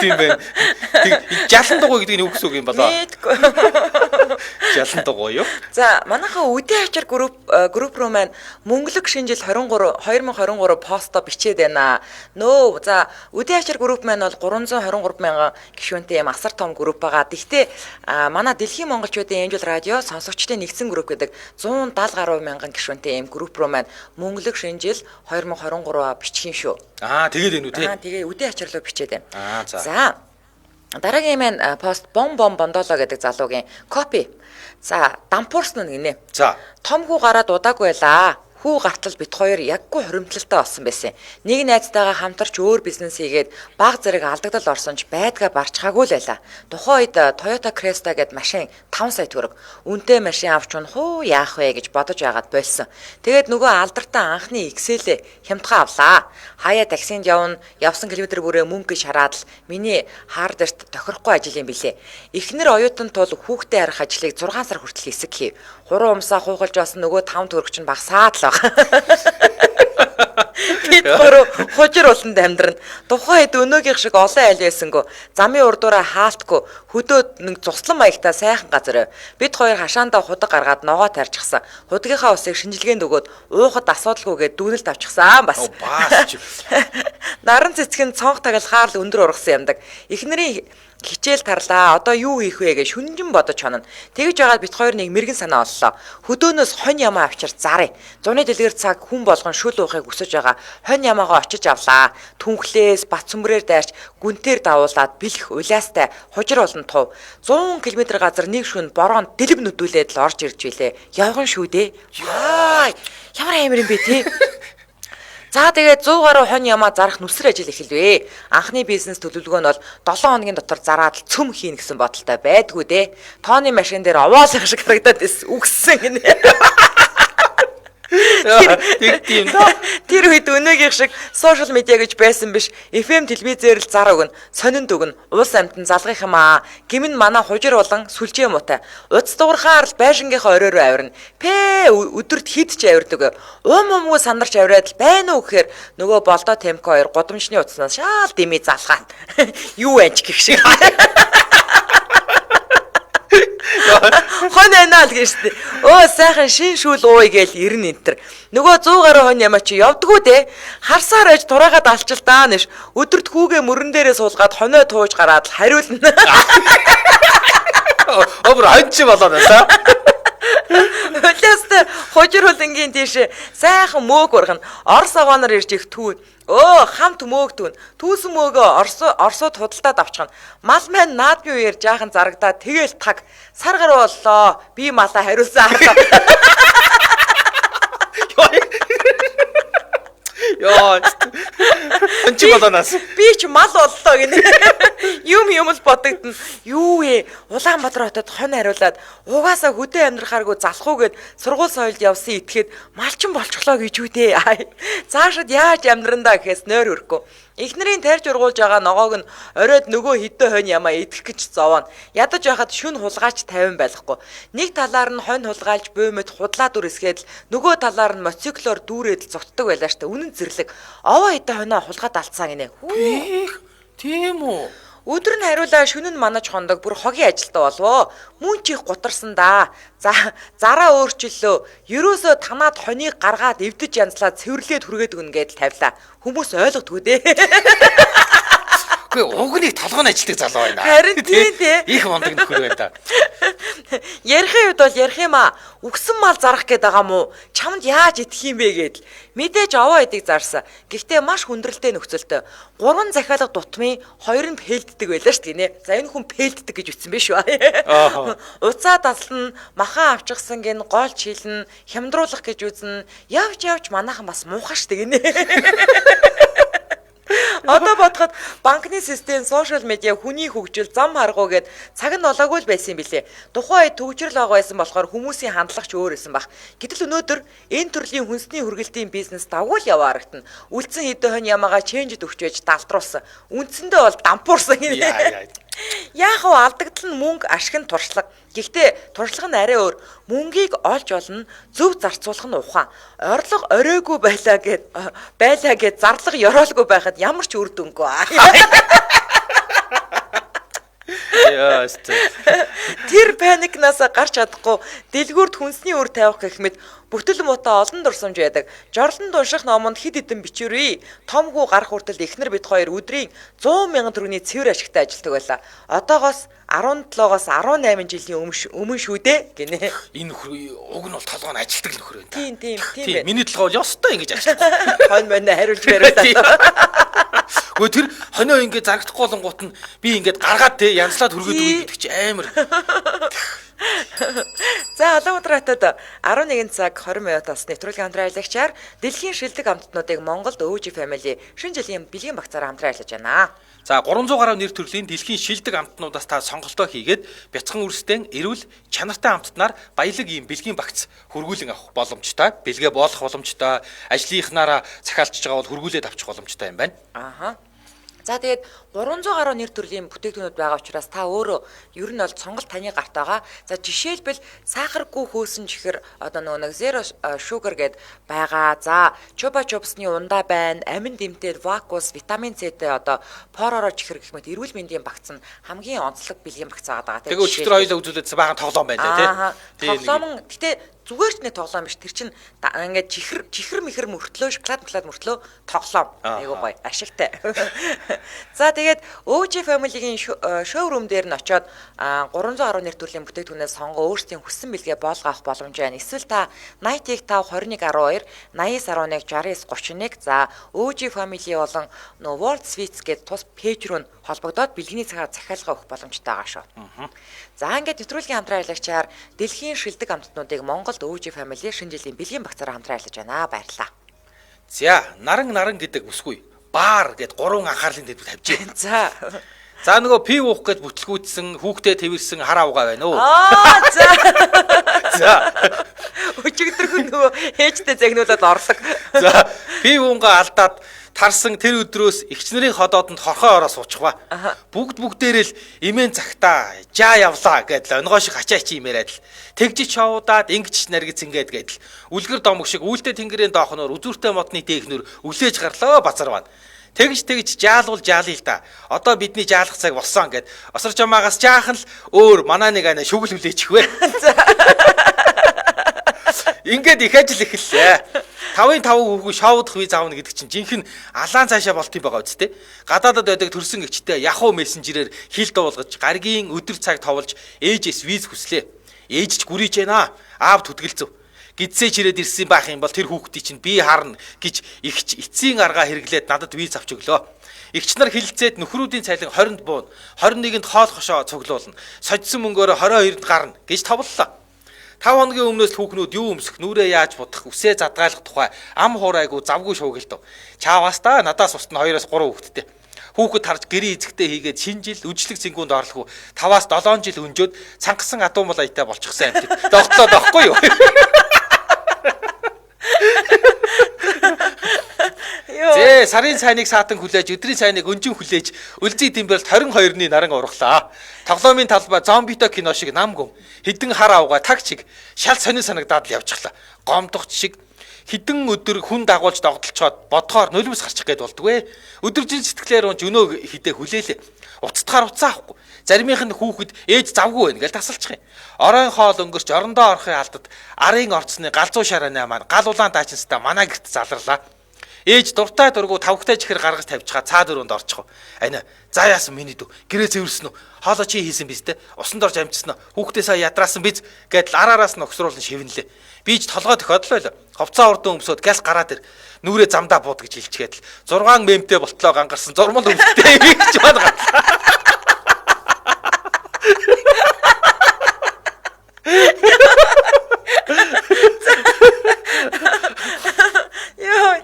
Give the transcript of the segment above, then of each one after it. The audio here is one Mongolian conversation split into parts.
юм бэ? Жалан дугуй гэдэг нь юу гэсэн үг юм болоо? Мэдгүй. Жалан дугуй юу? За, манайхаа үдийн ачаар групп руу маань мөнгөлөг шинжил 2023 посто бичээд байна. За, үдийн ачаар групп маань бол 323 мянган гишүүнтэй юм асар том групп байгаа. Гэхдээ манай Дэлхийн монголчуудын Angel Radio сонсогчдын нэгдсэн групп гэдэг 170 гаруй мянган гишүүнтэй юм групп руу маань мөнгөлөг шинжил 2023 бичих юм шүү. Тэгээд энэ үү тий? Тэгээ үдийн ачаар руу бичээд байна. За. За. Дараагийн маань пост бондолоо гэдэг залуугийн копи. За, дампуурсан нь гинэ. За. Том хүү гараад удаагүй байлаа. Хүү гартал бит хоёр яггүй хоримтлалтай болсон байсан. Нэг найзтайгаа хамтарч өөр бизнес хийгээд баг зэрэг алдагдал орсон ч байдгаа барчхаагүй л байлаа. Тухайн үед Toyota Cresta гэдэг машин 5 сая төгрөг. Үнэтэй машин авч хуу яах вэ гэж бодож байгаад болсон. Тэгээд нөгөө алдартай анхны Excel-ээ хямдхан авлаа. Хаяа таксинд явсан километр бүрээ мөнгө гэж хараад л миний хардверт тохирохгүй ажил юм билээ. Эхнэр оюутан тул хүүхдээ харах ажлыг 6 сар хүртэл хэсэг хийв. Хуруу умсаа хуухалж байсан нөгөө 5 төгрөг чинь багасаад л бид гурав хожир уланд амьдрна. Тухайн хэд өнөөгийнх шиг олон айл байсангүй. Замын урдуураа хаалтгүй хөдөөд нэг цуслан маягтай сайхан газар. Бид хоёр хашаандаа худаг гаргаад ногоо тарьчихсан. Худгийнхаа усыг шинжилгээнд өгөөд уухад асуудалгүйгээд дүүнэлт авчихсан бас. Наран цэцгэн цонх таглахаар л өндөр ургасан юмдаг. Эхнэрийн хичээл тарлаа. Одоо юу хийх вэ гэж шүнжин бодож хонно. Тэгж яагаад бит хоёр нэг мэрэгэн санаа оллоо. Хөдөөнөөс хонь ямаа авчир зарыг. Зуны дэлгэр цаг хүн болгон шүл уухыг өсөж байгаа хонь ямаагаа очиж авлаа. Түнхлээс бат цөмрээр дайрч гүнтээр давуулаад бэлэх улаастай хужир болон тув. 100 км газар нэг шүн бороонд дэлб нүдүүлээд л орж ирж билээ. Явган шүү дээ. Ямар амир юм бэ тий? За тэгээд 100 гаруй хонь ямаа зарах нүсэр ажил эхэлвэ. Анхны бизнес төлөвлөгөө нь бол 7 хоногийн дотор зараад л цөм хийн гэсэн бодолтой байдгүй дээ. Тооны машин дээр овоолох шиг харагдаад үгссэн гинэ. Тэр үед өнөөгийнх шиг сошиал медиа гэж байсан биш. FM телевизээр л зар өгнө, сонинд өгнө, улс амьтан залгах юм аа. Гимн манай хужир болон сүлжээ муутай. Уц дуурхаар л байшингийнхаа орой руу авирна. Өдөрт хид ч авирдаг. Умгүй сандарч авираад л байна уу гэхээр нөгөө болдоо темко 2 гудамжны утаснаас шаал дими залгаад. Юу анч гэх шиг. Хон анаа л гэжтэй. Сайхан шин шүүл ууй гээл ирнэ энтер. Нөгөө 100 гаруй хонь ямаа чи явдггүй дээ. Харсаар аж тураагаад алчилдаа нэш. Өдөрт хүүгээ мөрөн дээрээ суулгаад хоноо тууж гараад л хариулна. Өөр хонч болоод байна. Хөлөөстэй хожир хулангийн тийш сайхан мөөг ургана. Орос агооноор ирж их түүн. Хамт мөөгдүн. Түүсэн мөөгөө орсууд худалдаад авчихна. Мал маань наадмын үеэр жаахан зарагдаад тэгэл таг сар гаруй боллоо. Би малаа хариулсан харлаа. Яа. Чи болоонаас. Би ч мал боллоо гинэ. Юм л бодогдно. Юу вэ? Улаанбаатар хотод хонь хариулаад угаасаа хөдөө амьдрахааргүй залхуугээд сургууль соёлд явсан итгэхэд малчин болчихлоо гэж үү дээ. Цаашид яаж амьдрандаа гэхээс нойр өрөхгүй. Эхнэрийн тарьж ургуулж байгаа ногоог нь оройд нөгөө хідэ хонь ямаа идэх гэж зовоно. Ядаж байхад шүн хулгаач 50 байхгүй. Нэг талаар нь хонь хулгайлж буймэд худлаа дүрсгээд л нөгөө талаар нь мотоциклоор дүүрээд л зогтдог байлаа штэ. Үнэн зэрлэг. Овоо хідэ хоноо хулгаад алдсан гинэ. Тийм үү? Өдөр нь хариулаа шөнө нь манаж хондог бүр хогийн ажилтаа болвоо. Мөн чих гутарсан да. Зараа өөрчлөлөө. Ерөөсөө танаад хоныг гаргаад эвдэж янзлаад цэвэрлээд хүргээд өгнө гэдэл тавилаа. Хүмүүс ойлгодгүй дээ. Үгүй угныг толгойн ажилтдаг залуу байна. Харин тийм дээ. Их мондог нөхөр байна да. Ярихын үед бол ярих юм аа. Үгсэн мал зарах гээд байгаа мó. Чамд яаж идэх юм бэ гэдэл. Мэдээж овоо эдийг зарсан. Гэхдээ маш хүндрэлтэй нөхцөлтэй. 3 захиалга дутмын 2 нь пэлддэг байлаа шүү дээ. За энэ хүн пэлддэг гэж үтсэн биш үү? Уцаа таслана, махан авчихсан гин гол чилнэ, хямдруулах гэж үзнэ. Явж манайхан бас муухай шүү дээ гинэ. Одоо бодоход банкны систем, сошиал медиа, хүний хөгжил, зам харгуу гэд цаг нь олоогүй л байсан юм билэ. Тухайн үед төвчрөл байгаа байсан болохоор хүмүүсийн хандлага ч өөр байсан баг. Гэтэл өнөөдөр энэ төрлийн хүнсний хүргэлтийн бизнес давгүй л яваа харагдана. Үлдсэн хэдэн хонь ямаага ченжд өгч байж далдруулсан. Үндсэндээ бол дампуурсан юм. Яах вэ? Алдагдал нь мөнгө, ашиг нь туршлага. Гэхдээ туршлага нь арай өөр. Мөнгийг олж олно, зөв зарцуулах нь ухаан. Орлого оройгүй байлаа гэд зарлага ёроолгүй байхад ямар ч үр дүнгүй. Яа өстэй. Тэр паникнаас гарч чадахгүй дэлгүүрт хүнсний үр тавих гэх мэт бүтэл муутай олон дурсамж байдаг. Жорлон дунших номонд хэд хэдэн бичвэрээ том хүү гарах хүртэл эхнэр бид хоёр өдрийн 100 мянган төгрөгийн цэвэр ашигтай ажилладаг байлаа. Одоогоос 17-оос 18 жилийн өмнө шүү дээ гинэ. Энэ уг нь бол толгой нь ажилтдаг нөхөр байна та. Тийм. Миний толгой бол ёстой ингэж ажиллах. Хон мань хариулж бариулаа. Гэхдээ тэр хонио ингээд зарагдахгүй болонгууд нь би ингээд гаргаад те янзлаад хөргөөд өгье гэдэг чи амар. За Улаанбаатарт 11 цаг 20 минутаас нэвтрүүлгийн хамтран аялагчаар дэлхийн шилдэг амтнуудыг Монголд өвж family шинэ жилийн бэлгийн багцаараа хамтран ажиллаж байна. За 300 гаруй нэр төрлийн дэлхийн шилдэг амтнуудаас та сонголтоо хийгээд бяцхан үрсдэн эрүүл чанартай амттнаар баялаг ийм бэлгийн багц хөргүүлэн авах боломжтой, бэлгээ боолох боломжтой, ажлынхнаараа захиалчж байгаа бол хөргүүлээд авчих боломжтой юм байна. Ааха. За тэгээд 300 гаруй нэр төрлийн бүтээгдэхүүнүүд байгаа учраас та өөрөө ер нь бол сонголт таны гарт байгаа. За жишээлбэл сахаргүй хөөсөн чихэр одоо нэг zero sugar гэд байгаа. За чуба чупсны ундаа байна, амин дэмтэй вакус, витамин С-тэй одоо поророо чихэр гэх мэт эрүүл мэндийн багц нь хамгийн онцлог бэлгийн багц байгаа. Тэгээ өчигдөр хоёлаа үзүүлээд баахан тоглоом байна тий. Тоглоом гэтээ зүгээр ч нэ тоглоом биш. Тэр чинь ингээд чихэр мэхэр мөртлөө шоколад мөртлөө тоглоом. Айгуу гоё, ашигтай. За тэгээд OG family-гийн шоурум дээр нь очиод 300 гаруй нэр төрлийн бүтээгдэхүүнээс сонгоо өөрсдийн хүссэн бэлгээ боолгох боломж байна. Эсвэл та 80-5 2112 8911 6931 за OG family болон World Sweets гэдэг тус пэйж рүү холбогдоод бэлгэний захиалга өгөх боломжтой байгаа шүү. За ингээд нэвтрүүлгийн хамтран аялагчаар дэлхийн шилдэг амтнуудыг Монголд OG family шинэ жилийн бэлгийн багцаараа хамтран ажиллаж байна. Баярлалаа. За наран гэдэг үсгүй. Баар гэд 3 анхаарлын дэд тавьжээ. За нөгөө пив уух гэд бүтлгүүцсэн хүүхдээ тэрсэн хараа угаа байна уу? За. Өчигдөр нөгөө ээжтэй загнуулаад орлог. За пив уунгаа алдаад тарсан тэр өдрөөс эгчнэрийн ходоодонд хорхоо ороо суучихва. Бүгдээрээ л имэн цагтаа жаа явлаа гэдэл онгоо шиг хачаач имээрээд л тэгжиж шоудаад ингэж наргиц ингээд гэдэл үлгэр домог шиг үүлдэ тэнгэрийн доохноор үзүүртэй модны дээгнэр өглөөж гарлаа базар байна. Тэгж жаалвал жаалъя л да. Одоо бидний жаалах цаг болсон гэд осор жамаагаас жаахан л өөр манай нэг ана шүгэл хүлээчихвэ. Ингээд их ажил эхэллээ. 5-5 хүүхүү шоудах виз аавна гэдэг чинь жинхэнэ алаан цаашаа болт юм байгаа үсттэй. Гадаадад байдаг төрсэн эгчтэй Yahoo Messenger-ээр хил дуулгаж гаргийн өдөр цаг товолж ээжээс виз хүслээ. Ээж ч гүрийж байна. Аав түтгэлцв. Гидсэж ирээд ирсэн байх юм бол тэр хүүхдийг чинь би харна гэж игч эцсийн аргаа хэрэглээд надад виз авч өглөө. Игч нар хилцээд нөхрүүдийн цайлан 20-нд буун, 21-нд хоол хошоо цуглуулна. Сожсон мөнгөөр 22-нд гарна гэж товллоо. 5 хоногийн өмнөөс хүүхнүүд юу өмсөх, нүрээ яаж будах, үсээ задгаалах тухай ам хуурайгүй завгүй шуугилдав. Чааваас та надаас устна 2-3 хүүхэдтэй. Хүүхэд харж гэрээ эзэгтэй хийгээд шинэ жил үжлэг цэнгүүнд орлого 5-7 жил өнжөөд цангасан адуу мал аятай болчихсон амьтад. Догтлоо доохгүй юу? Зэ сарын цайныг саатан хүлээж, өдрийн цайныг өнжин хүлээж, үлзий дэмбэрэлт 22-ны наран урлаа. Тоглоомын талбай зомбито кино шиг нам гүм, хідэн хар авгаа тагчиг, шал сонин санагдаад л явчихлаа. Гомдогч шиг хідэн өдөр хүн дагуулж догдолцоод бодхоор нулимс гарчих гээд болдгоо. Өдөржин сэтгэлээр унж өнөө хідээ хүлээлээ. Уцтахаар уцаа авахгүй. Заримийнх нь хүүхэд ээж завгүй байна гэж тасалчих юм. Оройн хоол өнгөрч орондоо орохын алдад арын орцны галзуу шарааны маань гал улаан даачинстаа манай гэрт залрлаа. Ээж дуртай дургу тавхтай чихэр гаргаж тавьчихаа цаа дөрөнд орчихоо. Ана за яасан миний дүү гэрээ цэвэрсэн үү? Хоолоо чи хийсэн биз дээ? Усанд орж амжсан уу? Хүүхдээ сая ядраасан биз гэдэл араараас нь огсруулан шивнэлээ. Би ч толгой тохиодлоо л. Ховцоо урдан өмсөд газ гараад ир. Нүрээ замдаа бууд гэж хэлчихээд л 6 мемтэй болтлоо гангарсан зурмал өвдөлтэй гэж бод гатлаа.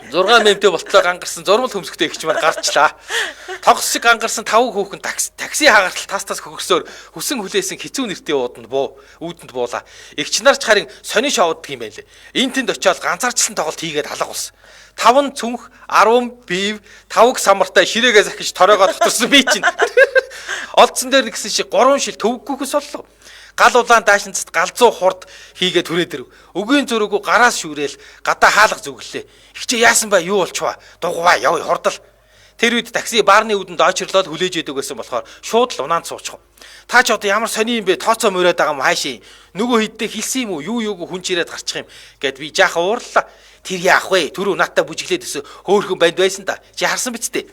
Зургаан мемтэй болтлоо гангарсан зурмал хөмсгтэй ихч маань гарчлаа. Тогс шиг гангарсан 5 хүүхэн такси хагартал тастас хөгсөөр хүсэн хүлээсэн хэцүү нэртэй уудэнд буулаа. Игч нар ч харин сони шоуддаг юм байлээ. Энд тэнд очиод ганцаарчлан тоглолт хийгээд алга болсон. 5 цүнх, 10 бив, 5 самартай ширээгээ захиж тороогоо доторсон би чинь. Олдсон дээр нэгсэн шиг 3 шил төвггүйхс боллоо. Гал улаан даашинцад галзуу хурд хийгээд түрээд ирв. Өгийн зөрөөгөө гараас шүүрээл гадаа хаалга зүглээ. Ихчээ яасан ба юу болчихва? Дугваа яв хурдал. Тэр үед такси баарны үүдэнд очирлоод хүлээж идэг гэсэн болохоор шууд л унаанд суучих. Та ч одоо ямар сони юм бэ? Тооцоо мөрөөд байгаа юм хаашийн. Нөгөө хиддээ хэлсэн юм уу? Юу хүн ч ирээд гарчих юм гэд би жаахан уурлаа. Тэр яах вэ? Түрүү надтай бүжиглээд өсө хөөхөн банд байсан та. Чи харсан биз дээ.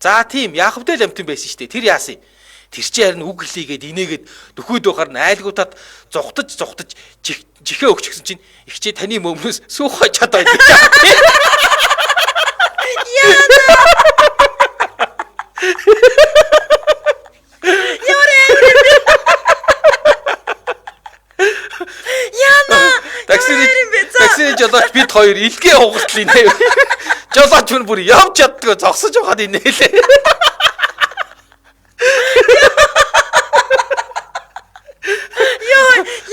За тийм Яахвдэл амтэн байсан штэ. Тэр яасан юм? Тэр чи харин үг хэлийгээд инээгээд дөхөөд байхаар нь айлгуудад зугтаж жихээ өгч гсэн чинь их чи таны мөмнөөс сүүх чадаад гэж. Таксины жолооч бид хоёр илгээ хугалт инээ. Жолооч хүн бүр явж чаддгаа зогсож байгаад инээлээ.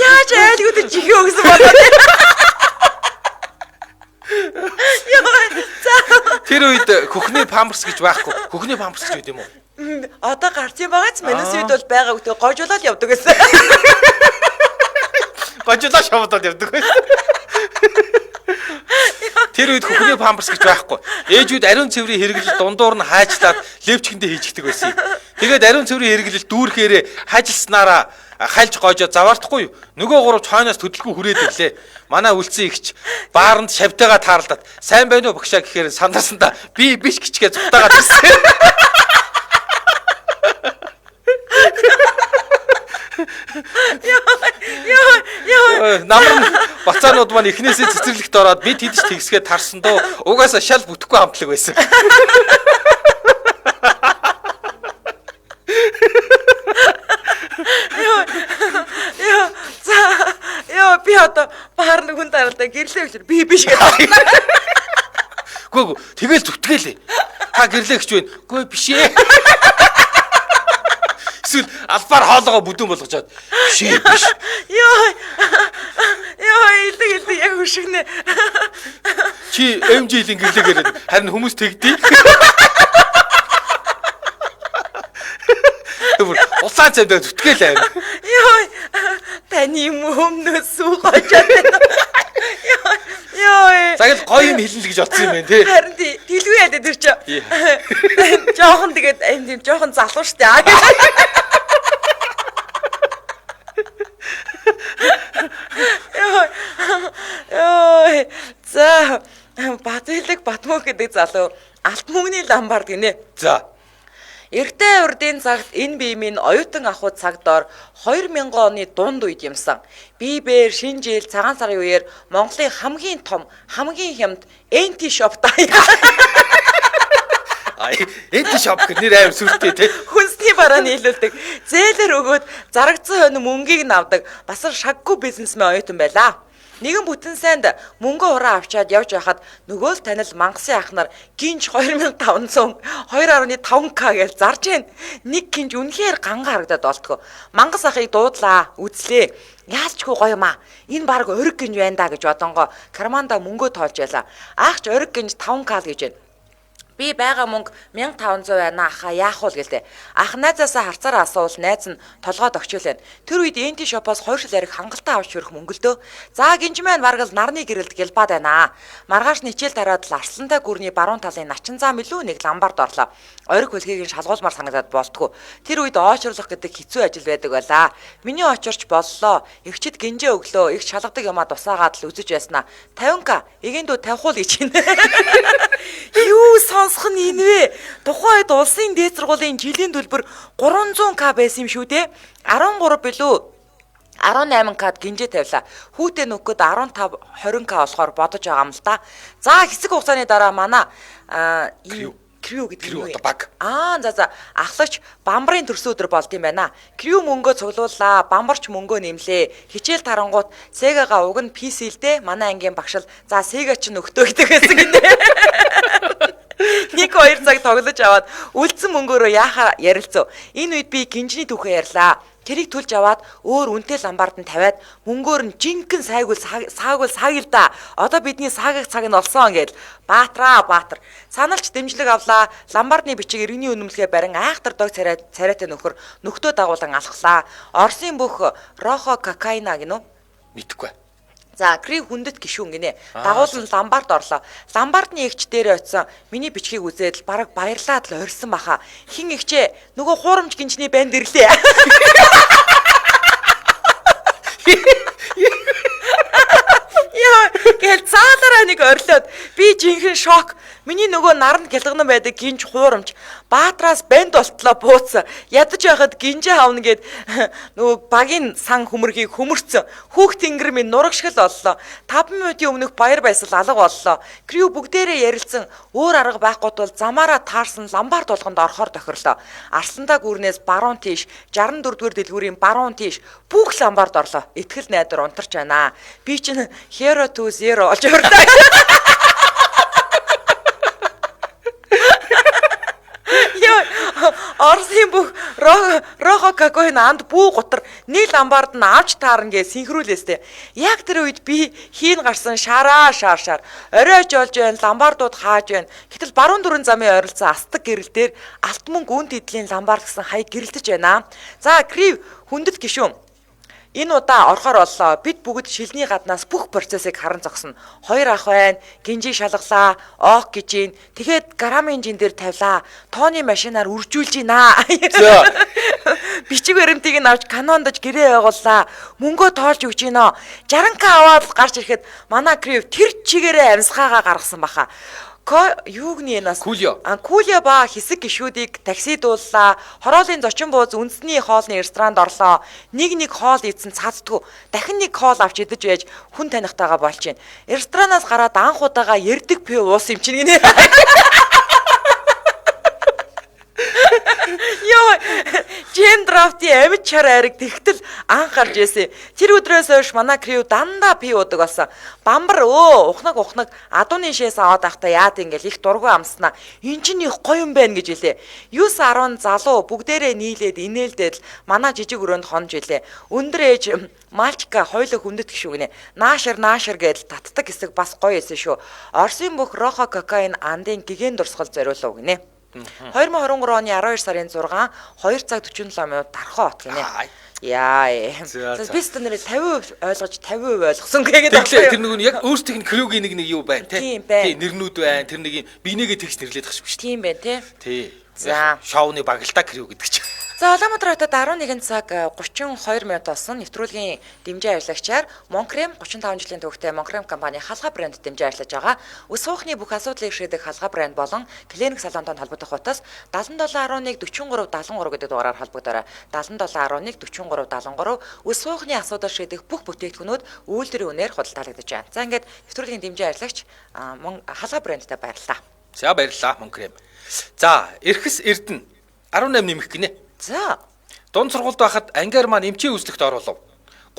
Яаж айлгууд жихээ өгсөн болоо. Тэр үед хөхний памперс гэж байхгүй. Хөхний памперс гэж үү юм уу? Одоо гарч юм байгаа ч манайс үед бол байгаа үгтэй гожуулаад явдаг гэсэн. Гожуулаад шавдаад явдаг байсан. Тэр үед хөхний памперс гэж байхгүй. Ээжүүд ариун цэврийн хэрэглэл дундуур нь хаажлаад левчгэндээ хийждэг байсан юм. Тэгээд ариун цэврийн хэрэглэл дүүрхээрээ хажилснараа хальж гоожоо заваардахгүй юу? Нөгөө гурав хойноос төдөлгүй хүрээд ирлээ. Манай үлцэн ихч бааранд шавтайгаа таарлаад сайн байна уу багшаа гэхээр сандаасандаа би биш гिचгээ зүгтаагаад ирсэн. Намар бацаанууд маань эхнээсээ цэцэрлэгт ороод бид хэдэж тэгсгээд тарсан доо угаасаа шал бүтэхгүй хамтлаг байсан. Би одоо баар нэг хүн дараалаа гэрлээ гэж би биш гэдэг. Гүг тэгэл зүтгэлээ. Та гэрлээ гэж байна. Гүй биш ээ. Эсвэл албаар хоолоогоо бүдүүн болгочоод биш ээ биш. Йоо илдэг яг хөшгнэ. Чи MJ-ийн гэрлээгээр харин хүмүүс тэгдий. Тэгвэр улаан цамдаа зүтгэлээ. Йоо таны мөмнөөс суугачаад байна. Йоо. Загэл гоё юм хэлнэ гэж бодсон юм байна тий. Харин тэлгүй яа дээр чи. Жохон тэгээд энэ жохон залуу штэ. Йоо. За Батэлэг Батмог гэдэг залуу алт мөнгөний ламбард гинэ. За. Эрдээ урдын цагт энэ бие минь оюутан ахуй цагдоор 2000 оны дунд үед юмсан. Бибээр шинэ жил цагаан сарын үеэр Монголын хамгийн том, хамгийн хямд энти шоп таа. Ай, энти шоп гэх нэр аим сүртэй тий. Хүнсний бараа нийлүүлдэг. Зээлэр өгөөд зарагдсан хойно мөнгийг навдаг. Бас шаггүй бизнесмен оюутан байлаа. Нэгэн бүтэн сайнд мөнгө ураа авчаад явж байхад нөгөө л танил мангасын ахнаар гинж 2500 2.5k гэж зарж гин. Нэг гинж үнэхээр ганга харагдаад болтгоо. Мангас ахыг дуудлаа, үзлээ. Яалчгүй гоё юм аа. Энэ баг ориг гинж байна да гэж бодонгоо карманда мөнгөө тоолж байлаа. Аахч ориг гинж 5k гэж байна. Би байгаа мөнгө 1500 байна аха яах вэ гэлээ. Ах найзаасаа харцаараа асуувал найз нь толгойд өгчөөл байна. Тэр үед энти шопоос 2 шил ариг хангалттай авч өрөх мөнгө л дөө. За гинжмэн бараг л нарны гэрэлд гэлбаад байна. Маргааш ничээл дараад л арслантай гүрний баруун талын начин зам илүү нэг ламбард орлоо. Ориг хөлгийг нь шалгуулмаар санагдаад болтгоо. Тэр үед оочрлох гэдэг хэцүү ажил байдаг байлаа. Миний очорч боллоо. Игчэд гинжээ өглөө. Их шалгадаг юмаа тусаагаад л үзэж байснаа. 50к эгэндүү тавихуул гэж байна. Юу сонсох нь энэ вэ? Тухайн үед улсын дээд сургуулийн жилийн төлбөр 300к байсан юм шүү дээ. 13 билүү 18к гинжээ тавилаа. Хүүтэй нөхөд 15 20к болохоор бодож байгаа юм л та. За хэсэг хугацааны дараа манай Крю гэдэг юм уу? Баг. За ахлагч бамбарын төрсөн өдөр болд юм байна. Крю мөнгөө цуглууллаа, бамбарч мөнгөө нэмлээ. Хичээл тарангууд Сегагаа уг нь PC л дээ. Манай ангийн багшил за Сега ч нөхдөө гэдэг байсан гинэ. 1-2 цаг тоглож аваад үлдсэн мөнгөөрөө яахаа ярилцв. Энэ үед би гинжний түүхээ ярьлаа. Тэрийг түлж аваад өөр үнэтэй ламбард нь тавиад мөнгөөр нь жинхэнэ саагвал сааг л да. Одоо бидний саагах цаг нь олсон гэж Баатар саналч дэмжлэг авлаа. Ламбардны бичиг иргэний үнэмлэгээ барин айхтар дог царайтай нөхдөө дагуулan алхлаа. Оросын бүх Рохо Кокаина гинөө мэдхгүй. За, Крив хүндэт гişүүн гинэ. Дагуулсан ламбард орлоо. Ламбардны эгч дээр очисон. Миний бичгийг үзээд л бараг баярлаад л орьсон баха. Хин эгчээ нөгөө хуурамч гинжний банд ирлээ. Яа, гэл цаалаараа нэг орлоод би жинхэнэ шок. Миний нөгөө наранд гялган байдаг гинж хуурамч Баатраас банд болтлоо бууцсан. Ядаж байхад гинжээ хавна гэд нөгөө багийн сан хөмөргийг хөмөрцөн. Хүүхд тэнгэр минь нураг шиг л оллоо. 5 минутын өмнөх баяр баясгал алга боллоо. Крив бүгдээрээ ярилцсан. Өөр арга байхгүй тул замаараа таарсан ламбард болгонд орохоор тохирлоо. Арсландаа гүрнээс баруун тийш 64-р дэлгүүрийн баруун тийш бүх ламбард орлоо. Итгэл найдвар унтарч байна. Би чинь Hero to Zero олж өрдөө. Орсын бүх рохо какоин анд бүү гутар нэг ламбард нь авч таарна гэж синхруулээстэй. Яг тэр үед би хийн гарсан шараа шаар оройч олж байна, ламбардууд хааж байна. Гэтэл баруун дөрөн замын ойролцоо астдаг гэрэл дээр алт мөнгө үнд эдлийн ламбард гэсэн хаяг гэрэлдэж байна. За, Крив хүндэт гişүүн. Энэ удаа орохоор боллоо. Бид бүгд шилний гаднаас бүх процессыг харан зогсно. 2 ах байна. Гинжийг шалгалаа. Оох гэж юм. Тэгэхэд грамын жин дээр тавилаа. Тооны машинаар үржүүлж гинэ. Бичиг баримтыг нь авч канондож гэрээ явууллаа. Мөнгөө тоолж өгч гинэ. 60к аваад гарч ирэхэд манай Крив тэр чигээрээ амьсгаагаа гаргасан баха. Юуг нээс Кулио ба хэсэг гişүүдийг таксидууллаа. Хороолын зочин бууз үндэсний хоолны ресторанд орлоо. Нэг хоол ийдсэн цааддгүй. Дахин нэг хоол авч идэж байж хүн танихтайгаа болж байна. Ресторанаас гараад анх удаага ярддаг пив уусан юм чинь гинэ. Йоо, Жен драфти амьд чар айраг тэгтэл анх гарч ирсэн. Тэр өдрөөс хойш манай Крив дандаа пив уудаг болсон. Бамбар ухнаг адууны шээс аваад байхдаа яад ингээл их дургу амснаа. Энд чинь их гоё юм байна гэж хэлээ. 9-10 залуу бүгдээрээ нийлээд инээлдээд манай жижиг өрөөнд хонж илээ. Өндөр ээж Мальчика хойлоо хүндэт гişүү гинэ. Наашир гэдэл татдаг хэсэг бас гоё эсэн шүү. Орсын бүх рохо кокаин андын гигэн дурсгал зориулав гинэ. 2023 оны 12 сарын 6 2 цаг 47 минут Тархаа хот гинэ. Яа. Би стандарт 50% ойлгож 50% ойлгосон гэдэг. Тэгэхээр тэр нэг нь яг өөрсдийнх нь Крюгийн нэг юу байна те. Тийм нэрнүүд байна. Тэр нэг бинийгээ текст нэрлээд тах шүү дээ. Тийм байна те. Тий. За шоуны багалтаа Крю гэдэг чинь. За, Улаанбаатар хотод 11 цаг 32 минут болсон. Нэвтрүүлгийн дэмжээ ажиллагчаар Монкрем 35 жилийн түүхтэй Монкрем компани халгаа брэнд дэмжээ ажиллаж байгаа. Үс хуухны бүх асуудлыг шийдэх халгаа брэнд болон клиник салонтой холбогдох утас 7711 43 73 гэдэг дугаараар холбогдорой. 7711 43 73 үс хуухны асуудал шийдэх бүх бүтээгдэхүүнүүд үйлдвэрийн үнээр худалдаалагдаж байна. За, ингээд нэвтрүүлгийн дэмжээ ажиллагч халгаа брэндтэй баярлалаа. За, баярлалаа Монкрем. За, эрхэс эрдэнэ 18 нэмэх гинэ. За. Дунд сургуульд байхад ангиар маань эмчийн үзлэгт оруулав.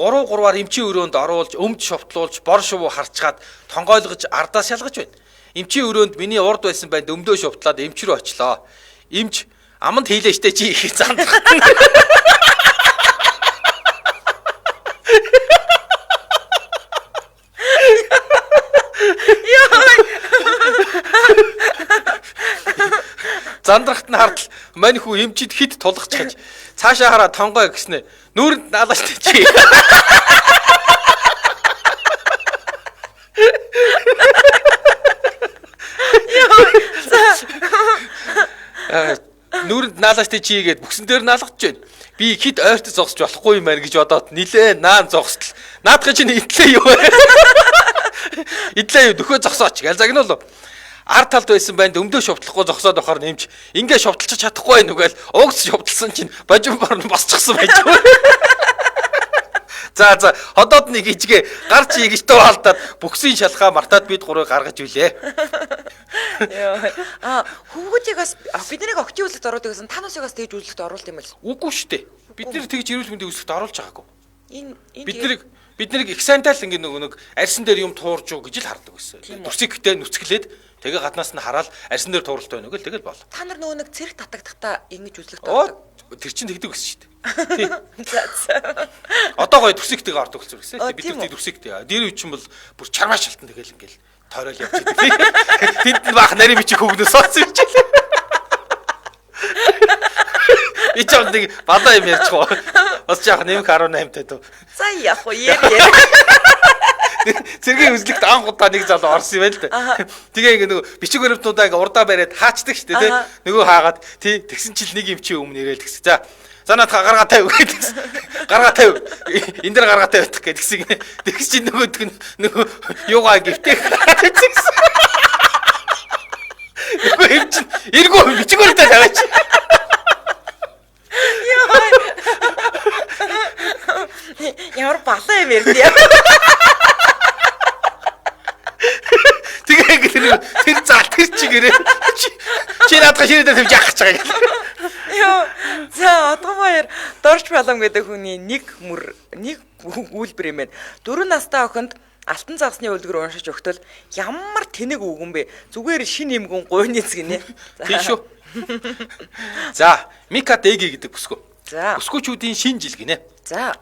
3-3-аар эмчийн өрөөнд оруулж, өмд шовтлуулж, бор шувуу харцгаад, тонгойлгож, ардаас шалгаж байна. Эмчийн өрөөнд миний урд байсан байнд өмдөө шовтлаад эмч рүү очлоо. Эмч аманд хийлээжтэй чи их зандрах. Зандрахт нь хартал мань хүү эмчид хит тулгаж чаж цаашаа хараа тонгоо гэснэ нүүрэнд наалаач чи. Нүүрэнд наалаач чи гээд бүксэн дээр наалгаж байна. Би хит ойрт зогсож болохгүй юм байна гэж бодоод нилээ наан зогстол. Наадах чинь идлээ юу. Идлээ юу дөхөө зогсооч гээл загнуулав. Ард талд байсан байнд өмдөө шовтлохгүй зогсоод байхаар нэмж ингээ шовтлчих чадахгүй байх нүгэл угс шовтлсон чинь божим борн босчихсон байж. За ходоод нэг ижгээ гарч ийгэж төө халдаад бүксийн шалхаа мартаад бид гурыг гаргаж үлээ. Хүүхдийг бас биднийг октийн үзлэгт оруулдаг гэсэн та насыг бас тэгж үзлэгт оруулт юм байл. Үгүй шүү дээ. Бид нэр тэгж эрүүл мэндийн үзлэгт оруулж байгаагүй. Бид нэр их сантаал ингээ нэг арьсан дээр юм туурж уу гэж л хардаг байсан. Дүрсигтэй нүцгэлээд тэгээ гаднаас нь хараад арьсан дээр тууралтай байна гэл тэгэл бол. Та нар нөгөө нэг цэрэг татагдахтаа ингэж үзлэгт ордог. Тэр чинь тэгдэг гэсэн шүү дээ. Одоо гоё дүрсигтэйг ордог болсон гэсэн. Бид тэр дүрсигтэй. Дэр үе чинь бол бүр чармаа шалтан тэгэл ингээл тойрол явж идэг. Тэнд нь баах нарийн бичиг хөвгнөөс сооцсон юм чинь. Ичээд нэг бадаа юм ярьчих уу. Бас яах нэмэх 18 таа дөө. За яах вэ? Цэргийн үзлэгт анх удаа нэг залуу орсон юм байна л да. Тэгээ ингээ нөгөө бичиг баримтуудаа ингээ урдаа бариад хаачдаг шүү дээ тий. Нөгөө хаагаад тий тэгсэн чил нэг юм чи өмнө ирээл тэгсэн. За наад гаргаа тавь гэсэн. Гаргаа тавь. Энд дээр гаргаа тавь гэсэн. Тэгс чи нөгөө юугаа гівтэй. Нөгөө юм чи эргөө бичиг баримтаа тавиач. Ямар балаа юм ярьдээ. Тэгээ тэр зал тэр чигээрээ чи наадах ширээдээ тавьж яах гэж байгаа юм. Йоо. За одгоо баяр дорч балам гэдэг хүний нэг үйлбэр юм байна. 4 настай охинд алтан загсны үлгэр уншиж өгтөл ямар тэнэг үгэн бэ? Зүгээр шин имгэн гойны згинэ. Тийм шүү. За, Мика Дэги гэдэг бүсгүй. За. Бүсгүйчүүдийн шинэ жил гинэ. За.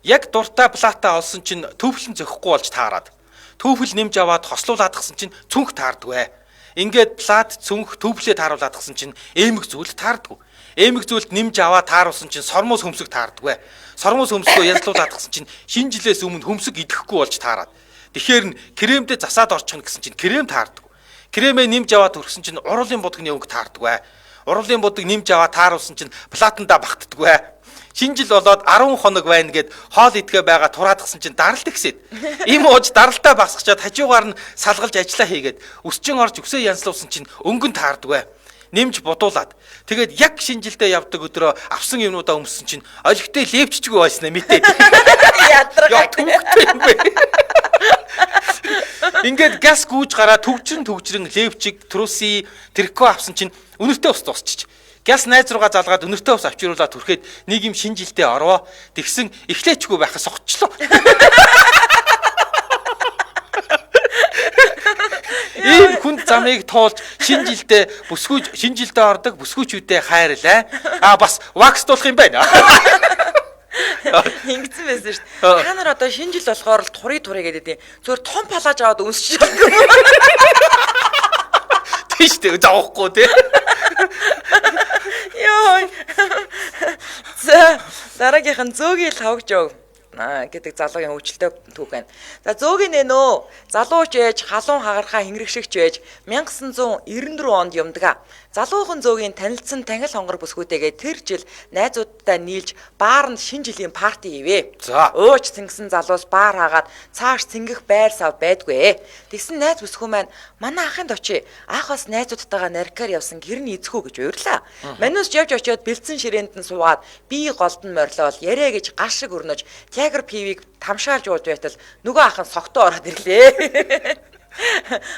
Яг дуртай плата олсон чинь төвлөн зөхгүй болж таарад. Төвхөл нэмж аваад хослуулаад гсэн чинь цүнх таардгүй. Ингээд плат цүнх төвлөө тааруулаад гсэн чинь эмэг зүйл таардгүй. Эмэг зүйлд нэмж аваад тааруулсан чинь сормоос хөмсөг таардгүй. Сормоос хөмсгөө янзлуулаад гсэн чинь шинэ жилээс өмнө хөмсөг идэхгүй болж таарад. Тэгэхээр н кремдээ засаад орчихно гэсэн чинь крем таардгүй. Кремээ нэмж аваад төрсөн чинь уруулын будагны өнгө таардгүй. Уруулын будаг нэмж аваад тааруулсан чинь платанда багтдаггүй. Шинэ жил болоод 10 хоног байна гэд хоол идэхэ байгаа тураадгсан чинь даралт ихсэд. Им ууж даралтаа багсгачаад хажуугаар нь салгалж ажиллаа хийгээд өсчин орж өсөө янзлуулсан чинь өнгөн таардгүй. Нэмж бодуулаад. Тэгээд яг шинэ жилдээ явдаг өдрөө авсан юмнуудаа өмссөн чинь олигтой левччгүй байснаа мэдээд. Ядрага. Түгтэй юм бэ. Ингээд газ гүүж гараа төвчрэн левчиг, труси, трико авсан чинь өнөртөө ус тусчих. Газ найз руугаа залгаад өнөртөө ус авчируулаад түрхэд нэг юм шинэ жилдээ орвоо. Тэгсэн эхлээчгүй байхаа согчлоо. Ийм хүнд замыг туулж шинэ жилдээ ордог бүсгүйчүүдэд хайрлаа. Бас вакстуулах юм байна. Ингэсэн байсан шүү дээ. Та нар одоо шинэ жил болохоор л турий гэдэг. Зүгээр том палаж аваад өнсч чаддаг. Тийш дээ заахгүй тий. Йоо. За дараагийнх нь зөөгийн лавгж өг гэдэг залуугийн хөвчлөлтэй түүх байна. За зөөгийн нөө залууч ээж халуун хагархаа хэнгэрэгшигч ээж 1994 онд юмдгаа. Залуухан зөөгийн танилцсан тангил хонгор бүсгүйтэйгээ тэр жил найзуудтай нийлж баарнд шинэ жилийн парти хийвэ. За. Өөч цэнгсэн залуус баар хаагаад цааш цэнгэх байр сав байдгүй. Тэгсэн найз бүсгүй маань манай ахынд очие. Ах бас найзуудтайгаа наркаар явсан гэрний эзхүү гэж уйрлаа. Манус явж очиод бэлдсэн ширээнд нь суугаад би голд нь морлол яриа гэж гаш шиг өрнөж тягэр пивийг тамшаалж ууж байтал нөгөө ах нь согтоо ороод ирлээ.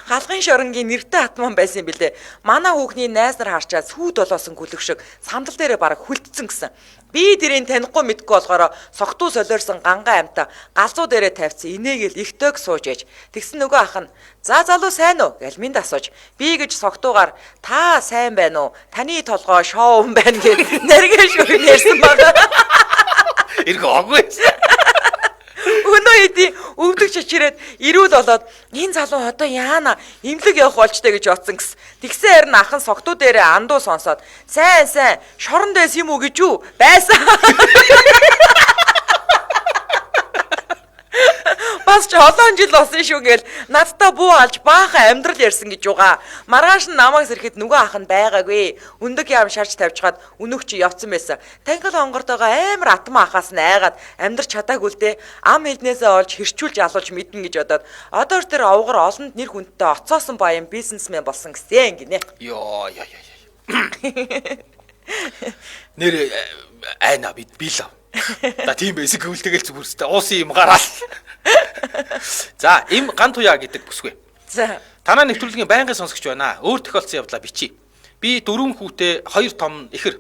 Халгын шоронгийн нэртэй хатман байсан юм билээ. Манай хүүхний найз нар харчаад сүйд болоосон гүлэг шиг сандал дээрээ бараг хүлдсэн гэсэн. Би тэрийг танихгүй мэдгүй болохоор согтуу солиорсон гангаа амта галзуу дээрээ тавьсан инээгээл их тойг сууж ээж. Тэгсэн нөгөө ах нь "За залуу сайн уу?" гэж минь асууж. Би гэж согтуугаар "Та сайн байна уу? Таны толгой шоун байна" гэж нэргээ шүүн ярьсан байна. Иргэ оггүй. Өнөө иди өвдөг чичрээд ирүүл болоод энэ залуу одоо яана имлэг явах болчтой гэж бодсон гэс. Тэгсэн харин ахын согтуу дээрээ андуу сонсоод сайн шорон дэс юм уу гэж юу байсан. Бас ч олон жил болсон шүү гээл надтай буу алж баахан амьдрал ярьсан гэж угаа. Маргааш нь намайг сэрэхэд нөгөө ах нь байгаагүй. Өндөг яам шарж тавьчихад өнөг чи явцсан байсан. Тангил хонгортойгоо амар атма ахаас нь айгаад амьдрч чадаагүй л дээ. Ам хэлнээсээ олж хэрчүүлж алуулж мэднэ гэж бодоод одоор тэр овгор олонд нэр хүндтэй оцоосон баян бизнесмен болсон гэсэн гинэ. Йоо. Нэр айна билээ. Да тийм байсан гэвэл тэгэл зүгээрстэй уусын юм гараал. За, им ган туяа гэдэг бүсгүй. За. Танаа нэвтрүүлгийн байнгын сонсогч байна. Өөр тохиолдсон явдлаа бичиж. Би 4 хүүтэй 2 том ихэр.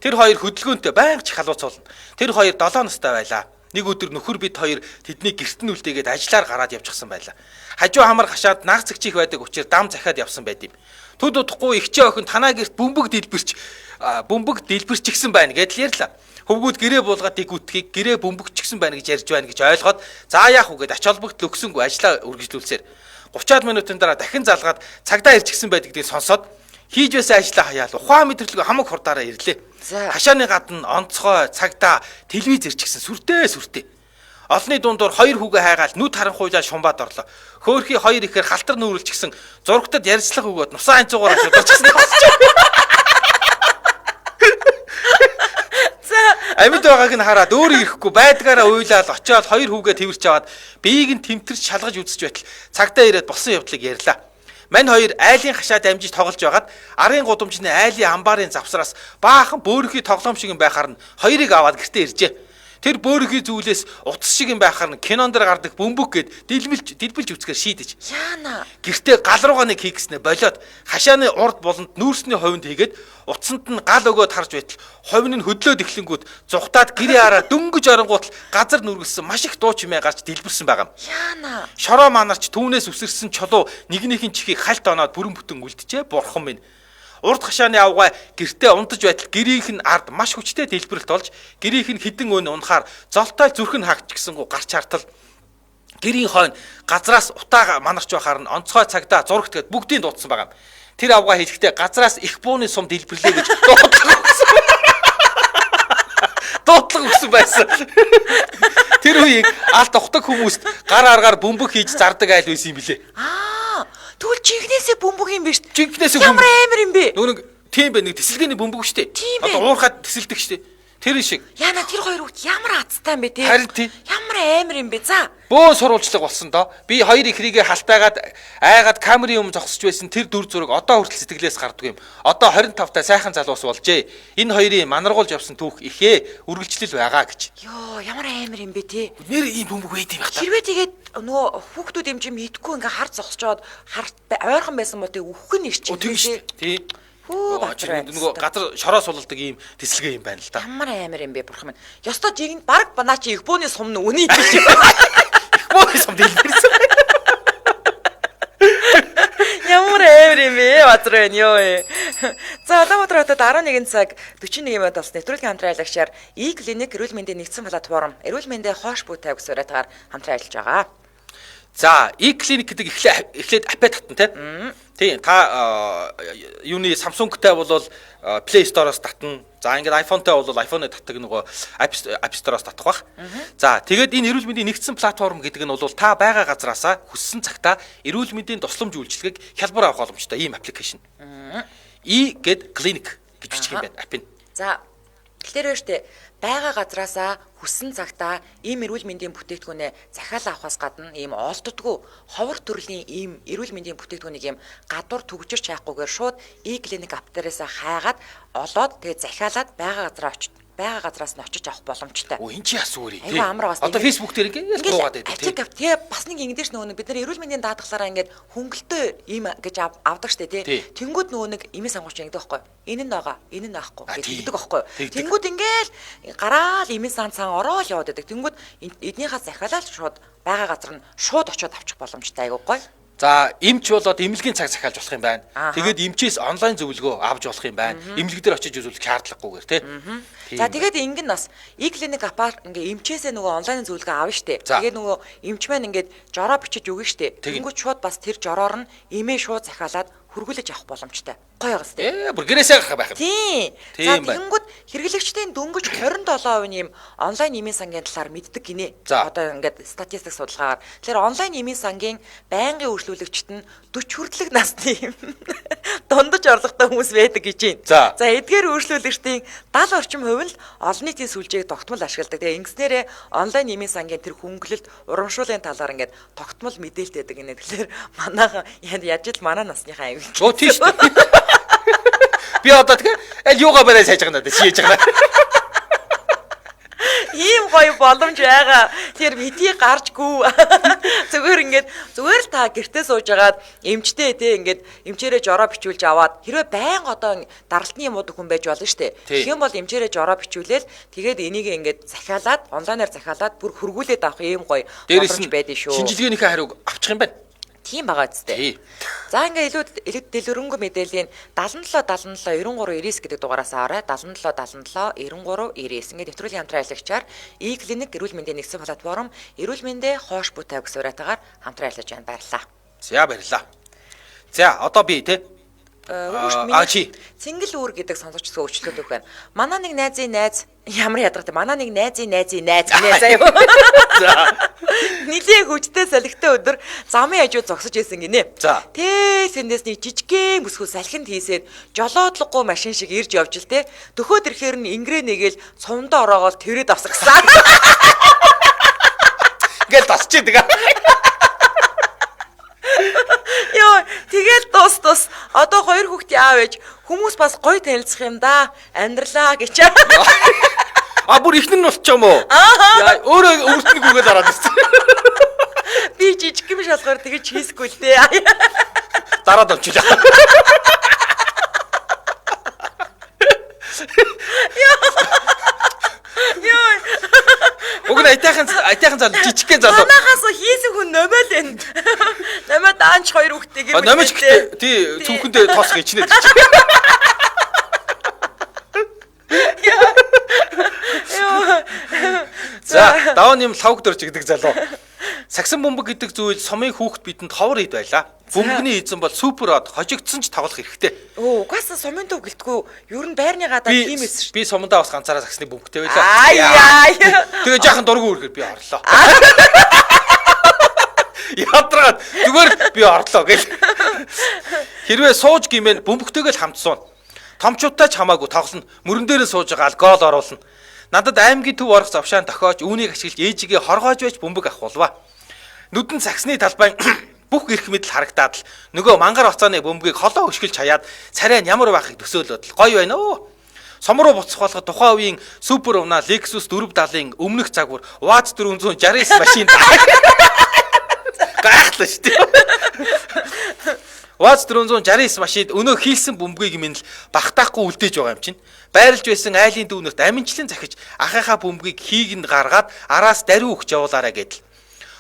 Тэр хоёр хөдөлгөөнтэй байнга чих халууцуулна. Тэр хоёр 7 настай байлаа. Нэг өдөр нөхөр бид хоёр тэдний гэрт нь үлдээгээд ажиллаар гараад явчихсан байлаа. Хажуу хамар гашаад нагц зэгчих байдаг учраас дам захиад явсан байд юм. Төд удахгүй ихчээ охин танаа гэрт бөмбөг дэлбэрч гисэн байна гэдэл ярьлаа. Хөвгүүд гэрээ буулгаад дэгүтгийг гэрээ бөмбөгчихсэн байна гэж ярьж байна гэж ойлгоод за яах вэ гэд ач холбогдол өгсөнгүй ажиллаа үргэлжлүүлсээр 30 минутын дараа дахин залгаад цагдаа ирчихсэн байдгийг сонсоод хийж байсан ажлаа хаяал ухаан мэдрэлгүй хамаг хурдаараа ирлээ. Хашааны гадна онцгой цагдаа телевиз ирчихсэн сүртэй. Олны дундуур хоёр хүүгээ хайгаал нүд харанхуйлаад шумбаад орлоо. Хөөхий хоёр ихээр халтар нүүрэлч гисэн зурагтад ярьцлага өгөөд нусаа анцуугаар шударчихсан болсон. Амьд байгааг нь хараад өөрөө ирэхгүй байдгаараа уйлаад очиод хоёр хүүгээ тэрч аваад биеийг нь тэмтэрч шалгаж үзэж байтал цагтаа ирээд болсон явдлыг ярьлаа. Мань хоёр айлын хашаа дамжиж тоглож байгаад арын гудамжны айлын амбарын завсраас баахан бөөрийнхий тоглоом шиг юм байхаар нь хоёрыг аваад гэртээ иржээ. Тэр бөөрийнхий зүйлээс утас шиг юм байхаар нь кинон дэр гардаг бөмбөг гэд дэлбэлж үцгээр шийдэж. Яана. Гэртээ гал руугаа нэг хийгснэ болоод хашааны урд болонд нүүрсний ховинд хийгээд утсанд нь гал өгөөд харж байтал ховин нь хөдлөөд эхлэнгүүт зүхтаад гэрээ хараа дөнгөж оронгуутал газар нүргэлсэн маш их дуу чимээ гарч дэлбэрсэн байгаа. Яана. Шороо манарч түүнээс үсэрсэн чулуу нэгнийхин чихийг хальт оноод бүрэн бүтэн үлджээ. Бурхан минь. Урд хашааны авгаа гэртээ унтаж байтал гэрийнх нь ард маш хүчтэй дэлбэрэлт болж гэрийнх нь хідэн өн унахаар золтой зүрх нь хаагчгсангүй гарч хартал гэрийн хойно газраас утаага манарч байхаар нь онцгой цагдаа зурагт гээд бүгдийг дуудсан байгаа. Тэр авгаа хэлэхдээ газраас их бууны сум дэлбэрлээ гэж дуудлага өгсөн байсан. Тэр үеийг алт ухдаг хүмүүст гар аргаар бөмбөг хийж зардаг айл байсан юм билээ. Тэгвэл жигнэсээ бөмбөг юм биш. Жигнэсээ ямар амар юм бэ? Нөгөө тийм бэ, нэг тэсэлгээний бөмбөг штэ. Одоо уурхаад тэсэлдэг штэ. Тэр шиг. Яна тэр хоёр хүүхд ямар азтай юм бэ те? Харин тийм. Ямар амар юм бэ? За. Бөөн сурвалжлага болсон доо. Би хоёр ихрийгээ халтайгаад айгаад камерын өмнө зогсож байсан тэр дүр зураг одоо хүртэл сэтгэлээс гарддаг юм. Одоо 25-та сайхан залуус болжээ. Энэ хоёрын манаргуулж явсан түүх ихээ үргэлжлэл байгаа гэж. Йоо, ямар амар юм бэ те? Нэр ийм бөмбөг байд юм байна. Хэрвээ тэгээд нөгөө хүүхдүүд юм чим идэхгүй ингээ хар зогсчоод ойрхон байсан мотыг өөхөх нь ирчих юм тийм. Тийм. Нөгөө газар шороо сулдаг ийм тэсэлгээ юм байна л да. Ямар амар юм бэ бурхан минь. Ёстой жигнэ баг банаа чи их бууны сум нь үний биш юм. Их бууны сум дэлбэрсэн. Ямар амар юм бэ бадрын ёо. За Улаанбаатар хотод 11 цаг 41 минут болсон нэвтрүүлгийн хамтран аялагчаар E-clinic эрүүл мэндийн нэгдсэн платформ эрүүл мэндийн хоош бүү тавьгс урайтгаар хамтран ажиллаж байгаа. За, E-clinic гэдэг эхлээд апп татна те. Тийм, та юуны Samsung-тай бол Play Store-оос татна. За, ингээд iPhone-тай бол iPhone-ыг татдаг нөгөө App Store-оос татах бах. За, тэгээд энэ эрүүл мэндийн нэгдсэн платформ гэдэг нь бол та байгаа газраасаа хүссэн цагтаа эрүүл мэндийн тусламж үйлчилгээг хялбар авах боломжтой ийм аппликейшн. E гэд clinic гэж бичих юм байна апп нь. За, тэгэхээр өөртөө байгаа газраасаа хүссэн цагтаа ийм эрүүл мэндийн бүтээгдэхүүнээ захиалан авахаас гадна ийм олддгүй ховор төрлийн ийм эрүүл мэндийн бүтээгдэхүүнийг ийм гадуур төгжирч хайхгүйгээр шууд E-clinic app дээрээс хайгаад олоод тэгээд захиалаад байгаа газраас нь очиж авах боломжтой. Оо энэ чи асуу үрий. Айгу амар бас. Одоо Facebook дээр ингээд дуугаад байдаг тийм. Тэгээ бас нэг ингэдэж нөгөө бид нар эрүүл мэндийн даатгалаараа ингээд хөнгөлтөө ийм гэж авдаг штэ тий. Тэнгүүд нөгөө нэг имийн сангууч ингэдэг байхгүй. Энэ нь байгаа, энэ нь аахгүй гэдэг байхгүй. Тэнгүүд ингээл гараал имийн сан ороод яваад байдаг. Тэнгүүд эднийхээ захиалаад шууд байгаа газар нь шууд очиод авчих боломжтой айгу гоё. За, эмч болоод эмнэлгийн цаг захиалж болох юм байна. Тэгээд эмчээс онлайн зөвлөгөө авч болох юм байна. Эмнэлэг дээр очиж үзүүлэх шаардлагагүйгээр тий. За, тэгээд ингэн бас E-clinic app-аар ингээ эмчээсээ нөгөө онлайн зөвлөгөө авна штэ. Тэгээд нөгөө эмч маань ингээд жороо бичиж өгнө штэ. Тэнгүүд шууд бас тэр жороор нь эмээ шууд захиалаад хүргүүлж авах боломжтой. Гоё байгаас тий. Бүр гэрээсээ гарах байх. Тийм. За тэгэнгүүт хэрэглэгчдийн дөнгөж 27% нь ийм онлайн эмийн сангийн талаар мэддэг гинэ. Одоо ингээд статистик судалгаагаар. Тэгэхээр онлайн эмийн сангийн байнгын үйлчлүүлэгчид нь 40 хүртэлх насны дундаж орлоготой хүмүүс байдаг гэж байна. За эдгээр үйлчлүүлэгчдийн 70 орчим хувь нь л олон нийтийн сүлжээг тогтмол ашигладаг. Тэгээ ингэснээрээ онлайн эмийн сангийн тэр хөнгөлөлт урамшууллын талаар ингээд тогтмол мэдээлэлтэй байдаг гинэ. Тэгэхээр манайхан яаж ил манай насныхаа аяг. Оо тийш. Би одоо тэгээ юугаа барай сайж байгаа надад шийдэж байгаа. Ийм гоё боломж байгаа. Тэр битгий гарчгүй. Зүгээр л та гэртээ сууж агаад эмчтэй тий ингээд эмчээрээ жороо бичүүлж аваад хэрвээ байн одоо даралтны юм уу хүн байж болно штэ. Тэгэх юм бол эмчээрээ жороо бичүүлээл тэгээд энийг ингээд захиалаад онлайнаар захиалаад бүр хөргүүлээд авах ийм гоё боломж байдаг шүү. Шинжилгээнийхээ хариуг авчих юм байна. Тийм байгаа зү. За ингээ илүү дэлгэрэнгүй мэдээллийн 77 77 93 99 гэдэг дугаараас аваарай. 77 77 93 99 ингээ нэвтрүүлгийн хамтран аялагчаар E-clinic эрүүл мэндийн нэгдсэн платформ эрүүл мэндийн хоош бүү тавьгс урайтаагаар хамтран ажиллаж байна. Баярлалаа. За баярлалаа. За одоо би те Чи Цэнгэл үүр гэдэг сонсогчдоо өчлөөд өгөх байна. Манай нэг найзын найз ямар ядаргатай. Манай нэг найзын найзын найз гинэ заяа. за Нилийн хүчтэй салхитай өдөр замын хажууд зогсож исэн гинэ. За. Тэсэндээс нэг жижигхэн бүсгүй салхинд хийсээд жолоодлоггүй машин шиг ирж явж л те. Дөхөөд ирэхээр нь ингрээ нэгээл цувндаа ороогоол тэрээд авсагсан. ингээл тасчихдаг. Йоо, тэгэл тус. Одоо хоёр хүүхд яав ээж хүмүүс бас гоё танилцах юм да. Амьдралаа гэж. Бүр ихнэр нь болчих юм уу? Яа, өөрөө өвөртний гүгээд ороод ирсэн. Би жижиг юм шалгаар тэгэж хийсгүй л дээ. Дараад олчихлаа. Йоо. Уг нь айтайхан зал жижигхэн залуу. Манахаас хийсэн хүн номол энэ. Номоо даанч хоёр хүүхдтэй гэр бүл. Номич гэхдээ тий цүнхэндээ тоос гिचнээд. За, даван юм лавг дөрж гэдэг залуу. Сагсан бөмбөг гэдэг зүйл сумын хүүхд бидэнд ховор ид байлаа. Бөмбөгний эзэн бол супер од хожигдсон ч тоглох хэрэгтэй. Угаасаа сумын төв гэлтгүү. Ер нь байрны гадаа тийм эс шүү. Би сумандаа бас ганцаараа сагсны бөмбөгтэй байлаа. Тэгээ жаахан дургу үргээр би орлоо. Ядраад зүгээр би орлоо гэл. Хэрвээ сууж гимэн бөмбөгтэйгээ л хамт суун. Томчуудтай ч хамаагүй тоглоно. Мөрөн дээрээ сууж байгаа л гол оруулна. Надад аймгийн төв орох завшаан тохиож үүнийг ашиглаж ээжигээ хоргоож байж бөмбөг авахулваа. Нүдэн сагсны талбай бүх эрх мэдэл харагдаад л нөгөө мангар оцооны бөмбөгийг холоо хөшгөлж хаяад царай нь ямар байхыг төсөөлөд л гоё байна өө. Сом руу буцах болгоход тухайн үеийн супер уна Lexus 470-ын өмнөх загвар УАЗ 469 машин гайхлаа шүү дээ. УАЗ 469 машинд өнөө хийлсэн бөмбөгийг минь л багтаахгүй үлдээж байгаа юм чинь. Байрлж байсан айлын дүүнерт аминчлан захиж ахыхаа бөмбөгийг хийгэнд гаргаад араас даруй өгч явуулаарай гэдэл.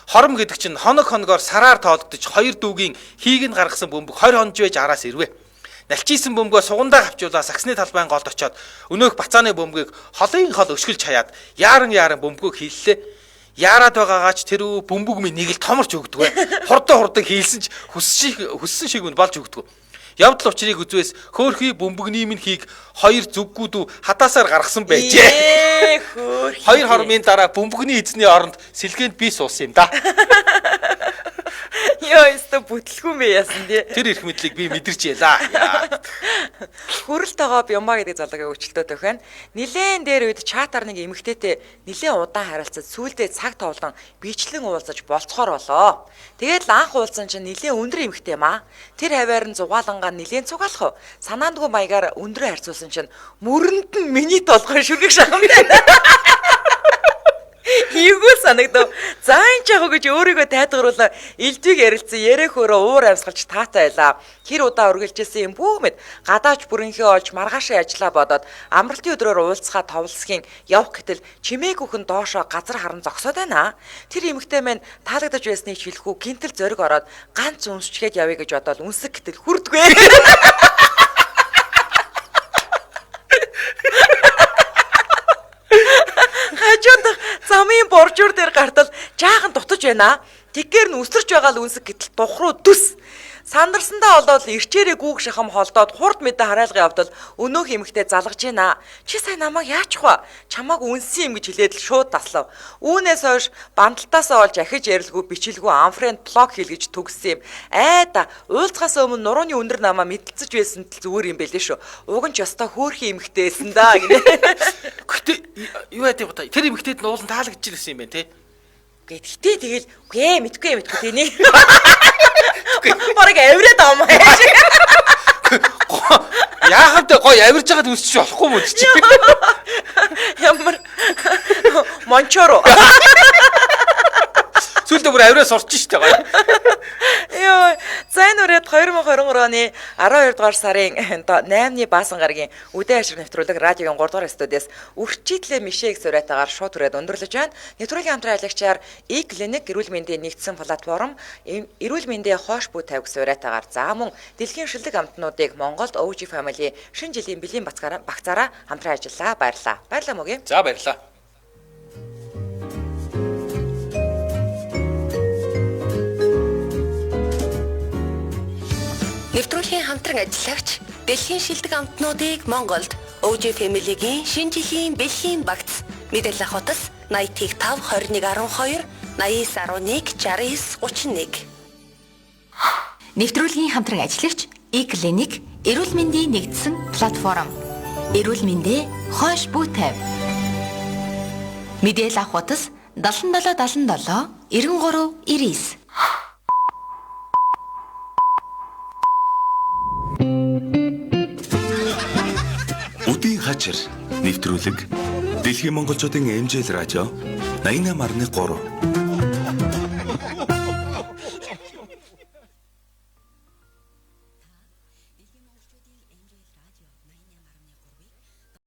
Хором гэдэг чинь хоногоор сараар тооддож хоёр дүүгийн хийгэнд гаргасан бөмбөг 20 хонж байж араас ирвэ. Налчисан бөмбөгөө сугандаа авчуулаа сагсны талбайн голд очоод өнөөх бацааны бөмбөгийг холын хол өшгөлж хаяад яаран бөмбөгөө хийллээ. Яарад байгаагаач тэр бөмбөг минь нэг л томорч өгдөг бай. Хурдан хийлсэн ч хүссэн шиг нь болж өгдөг. Явдал учрыг үзвээс хөөхий бөмбөгний минь хийг хоёр зүггүүд хатаасаар гаргасан байжээ. Хоёр хормын дараа бөмбөгний эзний оронд сэлгээнд би суусан юм да. Йоо, өстө бүтлгүй мэ яасан тий. Тэр их мэдлийг би мэдэрч ялаа. Хүрэл тоогоо Бямба гэдэг залуугийн өчлөлтөд өгөн. Нилээн дээр үед чатаар нэг эмэгтэйтэй нилээн удаан харилцаад сүүлдээ цаг тоолон бичлэн уулзаж болцохоор болоо. Тэгээд анх уулзсан чинь нилээн өндөр эмэгтэй юм аа. Тэр хаваар нь зугаалангаа нилээн цугаалах. Санаандгүй маягаар өндрөө харьцуулсан чинь мөрөнд нь миний толгой шүргэг шахамтай. Ийгүү санагдав. За энэ ч яг гэж өөрийгөө тайлгаруулаа. Илдвиг ярилцсан яриа хөөрөө уур амьсгалж таатай байлаа. Хэр удаа үргэлжлэсэн юм бүүмэд гадаач бүрэнхээ олж маргаашаа ажиллаа бодоод амралтын өдрөөр уулзахаа товлсхийн явах гэтэл чимээгүйхэн доошоо газар харан зогсоод байна. Тэр эмэгтэй мэн таалагдаж байсныг хэлэхүү гинтэл зориг ороод ганц үнсчгээд явъя гэж бодоод үнсэг гэтэл хүрдгүй. Хажууд замын боржуур дээр гартал жаахан дутаж байна. Тэггээр нь өсөрч байгаа л үнсэг гэтэл дух руу дүс. Сандарсандаа олоод ирчээрээ гүүг шахам холдоод хурд мэдээ хараалга явдал өнөөх эмэгтэй залгаж байна. Чи сайн намайг яачих вэ? Чамааг үнсэн юм гэж хэлээд л шууд таслав. Үүнээс хойш бандалтаасаа олж ахиж ярилгүй бичлгүй анфренд блок хийлгэж төгссөн юм. Айда уулзахаас өмнө нурууны өндөр намаа мэдэлцэж байсан тэл зүгээр юм байлээ шүү. Уг нь ч ёстой хөөрхөн эмэгтэйсэн да гинэ. Гэтэ юу яадаг вэ? Тэр эмэгтэйд нь уулан таалагдж ирсэн юм байна те. Гэтээ тэгэл үгүй мэдгүй тэний. Бараг авираад авмаа. Яахад гоё авирж байгаад үсчих болохгүй юм чи. Ямар мончоро. Сүүлдээ бүр авираас орчих штэ гоё. Йоо, зайн үрээд 2023 оны 12 дугаар сарын 8-ны баасан гарагийн үдээ ашиг нэвтрүүлэг радиогийн 3 дугаар студиэс үрчитлээ мишэг сураатаагаар шууд үрээд өндөрлөж байна. Нэвтрүүлгийн хамтран ажиллагчаар E-Clinic эрүүл мэндийн нэгдсэн платформ эрүүл мэндийн хоош бүү тавих сураатаагаар за мөн дэлхийн шилдэг амтнуудыг Монголд OG Family шинэ жилийн бэлгийн багцаараа хамтран ажиллаа. Баярлалаа. Баярлалаа мөгийн. За баярлалаа. Нэвтрүүлгийн хамтран ажиллагч Дэлхийн шилдэг амтнуудыг Монголд OJ Family-гийн шинэ жилийн бэлгийн багц мэдээлэл авах утас 85 21 12 89 11 69 31. Нэвтрүүлгийн хамтран ажиллагч E-Clinic эрүүл мэндийн нэгдсэн платформ. Эрүүл мэндэ хойш бүү тавь. Мэдээлэл авах утас 7777 93 99. Үдийн хачир нэвтрүүлэг Дэлхийн монголчуудын эмжэл радио 88.3